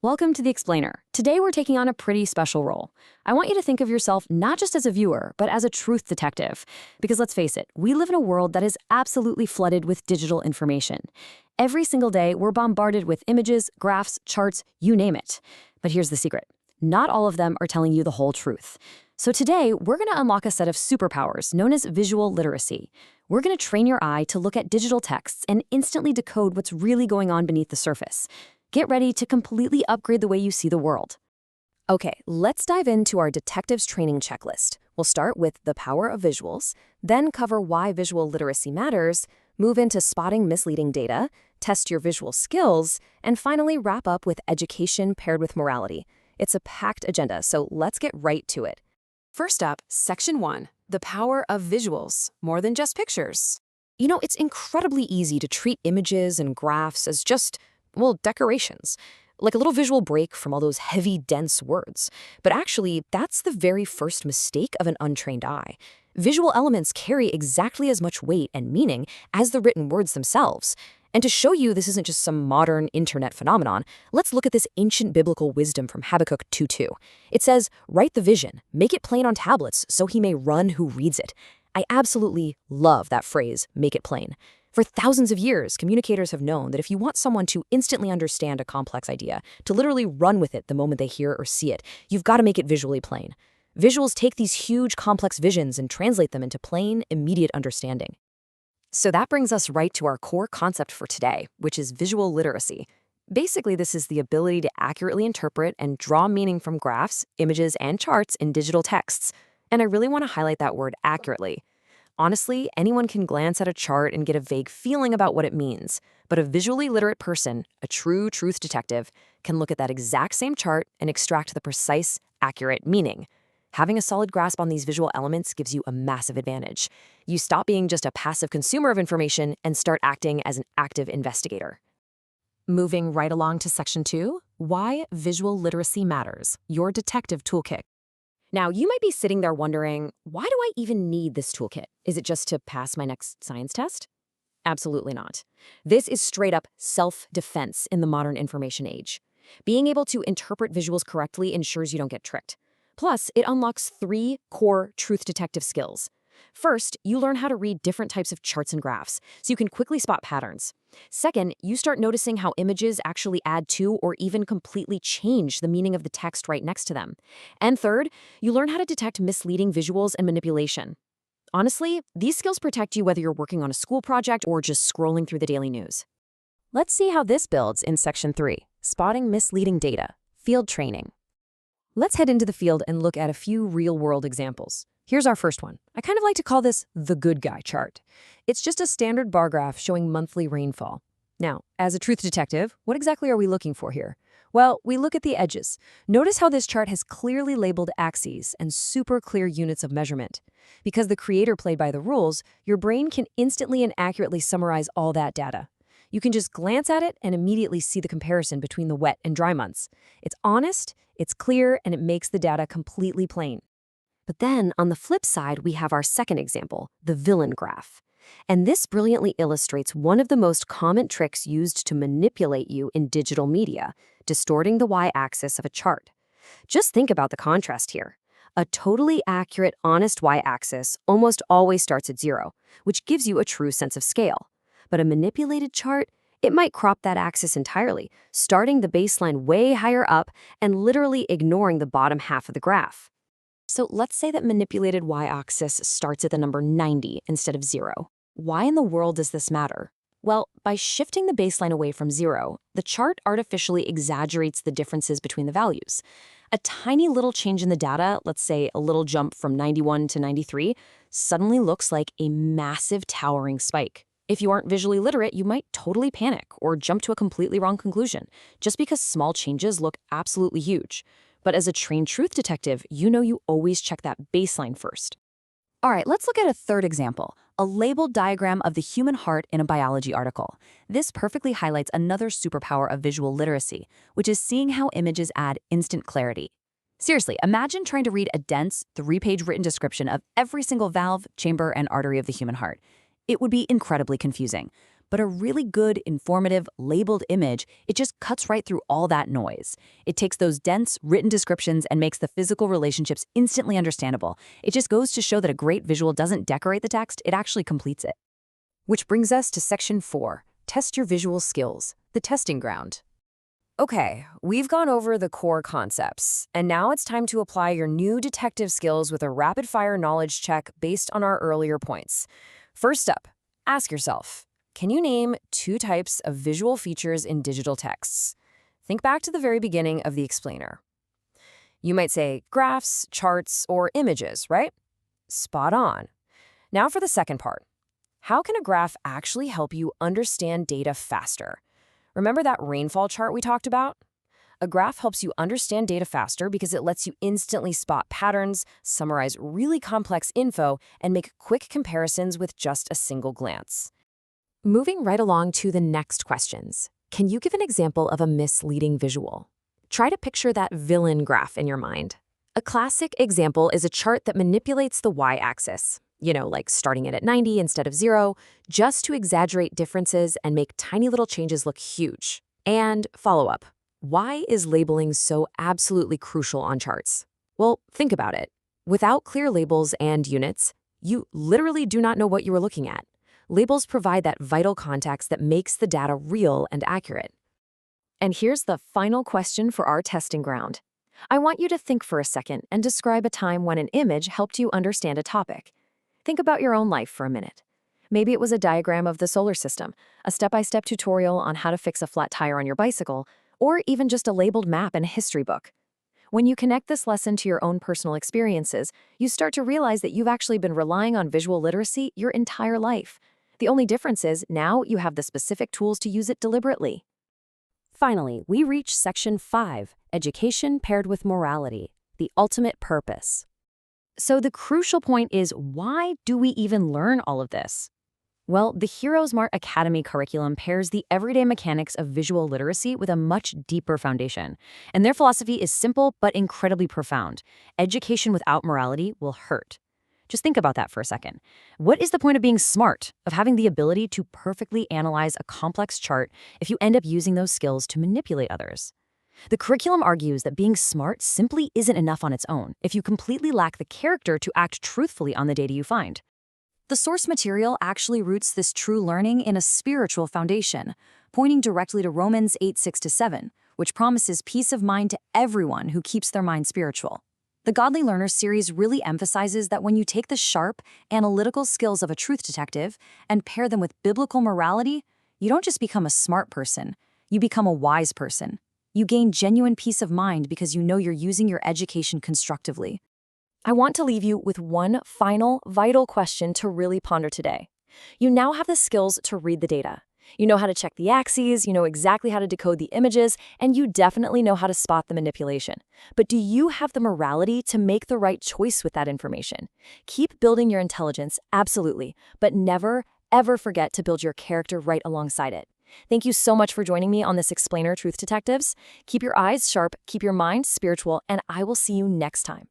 Welcome to The Explainer. Today we're taking on a pretty special role. I want you to think of yourself not just as a viewer, but as a truth detective. Because let's face it, we live in a world that is absolutely flooded with digital information. Every single day, we're bombarded with images, graphs, charts, you name it. But here's the secret. Not all of them are telling you the whole truth. So today, we're going to unlock a set of superpowers known as visual literacy. We're going to train your eye to look at digital texts and instantly decode what's really going on beneath the surface. Get ready to completely upgrade the way you see the world. Okay, let's dive into our detectives training checklist. We'll start with the power of visuals, then cover why visual literacy matters, move into spotting misleading data, test your visual skills, and finally wrap up with education paired with morality. It's a packed agenda, so let's get right to it. First up, Section 1, the power of visuals, more than just pictures. You know, it's incredibly easy to treat images and graphs as just decorations, like a little visual break from all those heavy, dense words. But actually, that's the very first mistake of an untrained eye. Visual elements carry exactly as much weight and meaning as the written words themselves. And to show you this isn't just some modern internet phenomenon, let's look at this ancient biblical wisdom from Habakkuk 2:2. It says, "Write the vision, make it plain on tablets, so he may run who reads it." I absolutely love that phrase, make it plain. For thousands of years, communicators have known that if you want someone to instantly understand a complex idea, to literally run with it the moment they hear or see it, you've got to make it visually plain. Visuals take these huge, complex visions and translate them into plain, immediate understanding. So that brings us right to our core concept for today, which is visual literacy. Basically, this is the ability to accurately interpret and draw meaning from graphs, images, and charts in digital texts. And I really want to highlight that word accurately. Honestly, anyone can glance at a chart and get a vague feeling about what it means, but a visually literate person, a true truth detective, can look at that exact same chart and extract the precise, accurate meaning. Having a solid grasp on these visual elements gives you a massive advantage. You stop being just a passive consumer of information and start acting as an active investigator. Moving right along to Section 2, why visual literacy matters, your detective toolkit. Now, you might be sitting there wondering, why do I even need this toolkit? Is it just to pass my next science test? Absolutely not. This is straight up self-defense in the modern information age. Being able to interpret visuals correctly ensures you don't get tricked. Plus, it unlocks 3 core truth detective skills. First, you learn how to read different types of charts and graphs, so you can quickly spot patterns. Second, you start noticing how images actually add to or even completely change the meaning of the text right next to them. And third, you learn how to detect misleading visuals and manipulation. Honestly, these skills protect you whether you're working on a school project or just scrolling through the daily news. Let's see how this builds in Section 3, spotting misleading data, field training. Let's head into the field and look at a few real-world examples. Here's our first one. I kind of like to call this the good guy chart. It's just a standard bar graph showing monthly rainfall. Now, as a truth detective, what exactly are we looking for here? Well, we look at the edges. Notice how this chart has clearly labeled axes and super clear units of measurement. Because the creator played by the rules, your brain can instantly and accurately summarize all that data. You can just glance at it and immediately see the comparison between the wet and dry months. It's honest, it's clear, and it makes the data completely plain. But then, on the flip side, we have our second example, the villain graph. And this brilliantly illustrates one of the most common tricks used to manipulate you in digital media, distorting the y-axis of a chart. Just think about the contrast here. A totally accurate, honest y-axis almost always starts at 0, which gives you a true sense of scale. But a manipulated chart, it might crop that axis entirely, starting the baseline way higher up and literally ignoring the bottom half of the graph. So let's say that manipulated y-axis starts at the number 90 instead of 0. Why in the world does this matter? Well, by shifting the baseline away from 0, the chart artificially exaggerates the differences between the values. A tiny little change in the data, let's say a little jump from 91 to 93, suddenly looks like a massive towering spike. If you aren't visually literate, you might totally panic or jump to a completely wrong conclusion, just because small changes look absolutely huge. But as a trained truth detective, you know you always check that baseline first. All right, let's look at a third example, a labeled diagram of the human heart in a biology article. This perfectly highlights another superpower of visual literacy, which is seeing how images add instant clarity. Seriously, imagine trying to read a dense, 3-page written description of every single valve, chamber, and artery of the human heart. It would be incredibly confusing. But a really good, informative, labeled image, it just cuts right through all that noise. It takes those dense, written descriptions and makes the physical relationships instantly understandable. It just goes to show that a great visual doesn't decorate the text, it actually completes it. Which brings us to Section 4, Test Your Visual Skills, the testing ground. Okay, we've gone over the core concepts, and now it's time to apply your new detective skills with a rapid-fire knowledge check based on our earlier points. First up, ask yourself, can you name 2 types of visual features in digital texts? Think back to the very beginning of the explainer. You might say graphs, charts, or images, right? Spot on. Now for the second part. How can a graph actually help you understand data faster? Remember that rainfall chart we talked about? A graph helps you understand data faster because it lets you instantly spot patterns, summarize really complex info, and make quick comparisons with just a single glance. Moving right along to the next questions. Can you give an example of a misleading visual? Try to picture that villain graph in your mind. A classic example is a chart that manipulates the y-axis, like starting it at 90 instead of 0, just to exaggerate differences and make tiny little changes look huge. And follow-up. Why is labeling so absolutely crucial on charts? Well, think about it. Without clear labels and units, you literally do not know what you are looking at. Labels provide that vital context that makes the data real and accurate. And here's the final question for our testing ground. I want you to think for a second and describe a time when an image helped you understand a topic. Think about your own life for a minute. Maybe it was a diagram of the solar system, a step-by-step tutorial on how to fix a flat tire on your bicycle, or even just a labeled map in a history book. When you connect this lesson to your own personal experiences, you start to realize that you've actually been relying on visual literacy your entire life. The only difference is now you have the specific tools to use it deliberately. Finally, we reach Section 5, Education Paired with Morality, the ultimate purpose. So the crucial point is, why do we even learn all of this? Well, the HeroesMart Academy curriculum pairs the everyday mechanics of visual literacy with a much deeper foundation. And their philosophy is simple but incredibly profound. Education without morality will hurt. Just think about that for a second. What is the point of being smart, of having the ability to perfectly analyze a complex chart if you end up using those skills to manipulate others? The curriculum argues that being smart simply isn't enough on its own if you completely lack the character to act truthfully on the data you find. The source material actually roots this true learning in a spiritual foundation, pointing directly to Romans 8:6-7, which promises peace of mind to everyone who keeps their mind spiritual. The Godly Learners series really emphasizes that when you take the sharp, analytical skills of a truth detective and pair them with biblical morality, you don't just become a smart person, you become a wise person. You gain genuine peace of mind because you know you're using your education constructively. I want to leave you with one final, vital question to really ponder today. You now have the skills to read the data. You know how to check the axes, you know exactly how to decode the images, and you definitely know how to spot the manipulation. But do you have the morality to make the right choice with that information? Keep building your intelligence, absolutely, but never, ever forget to build your character right alongside it. Thank you so much for joining me on this Explainer Truth Detectives. Keep your eyes sharp, keep your mind spiritual, and I will see you next time.